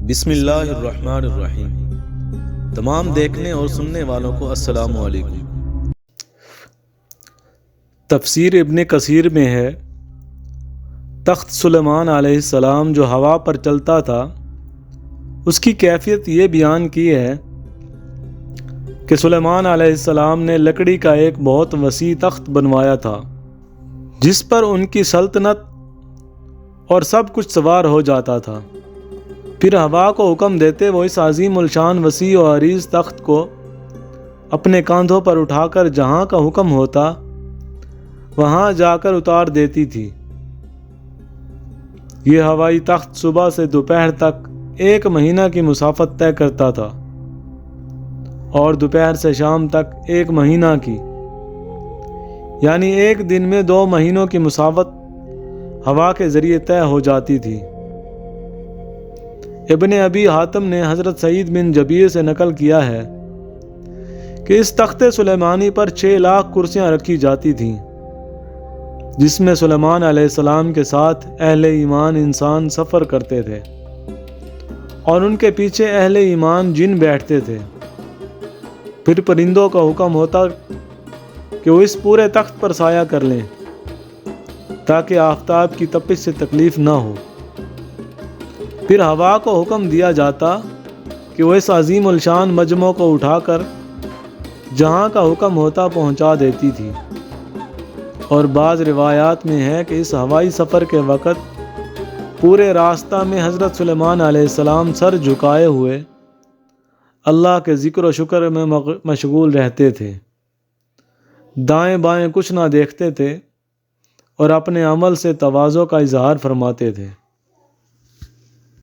بسم اللہ الرحمن الرحیم۔ تمام دیکھنے اور سننے والوں کو السلام علیکم۔ تفسیر ابن کثیر میں ہے، تخت سلیمان علیہ السلام جو ہوا پر چلتا تھا، اس کی کیفیت یہ بیان کی ہے کہ سلیمان علیہ السلام نے لکڑی کا ایک بہت وسیع تخت بنوایا تھا جس پر ان کی سلطنت اور سب کچھ سوار ہو جاتا تھا۔ پھر ہوا کو حکم دیتے وہ اس عظیم الشان وسیع و عریض تخت کو اپنے کاندھوں پر اٹھا کر جہاں کا حکم ہوتا وہاں جا کر اتار دیتی تھی۔ یہ ہوائی تخت صبح سے دوپہر تک 1 مہینہ کی مسافت طے کرتا تھا اور دوپہر سے شام تک 1 مہینہ کی، یعنی ایک دن میں 2 مہینوں کی مسافت ہوا کے ذریعے طے ہو جاتی تھی۔ ابن ابی حاتم نے حضرت سعید بن جبیر سے نقل کیا ہے کہ اس تخت سلیمانی پر 6 لاکھ کرسیاں رکھی جاتی تھیں، جس میں سلیمان علیہ السلام کے ساتھ اہل ایمان انسان سفر کرتے تھے اور ان کے پیچھے اہل ایمان جن بیٹھتے تھے۔ پھر پرندوں کا حکم ہوتا کہ وہ اس پورے تخت پر سایہ کر لیں تاکہ آفتاب کی تپش سے تکلیف نہ ہو۔ پھر ہوا کو حکم دیا جاتا کہ وہ اس عظیم الشان مجمع کو اٹھا کر جہاں کا حکم ہوتا پہنچا دیتی تھی۔ اور بعض روایات میں ہے کہ اس ہوائی سفر کے وقت پورے راستہ میں حضرت سلیمان علیہ السلام سر جھکائے ہوئے اللہ کے ذکر و شکر میں مشغول رہتے تھے، دائیں بائیں کچھ نہ دیکھتے تھے اور اپنے عمل سے تواضع کا اظہار فرماتے تھے۔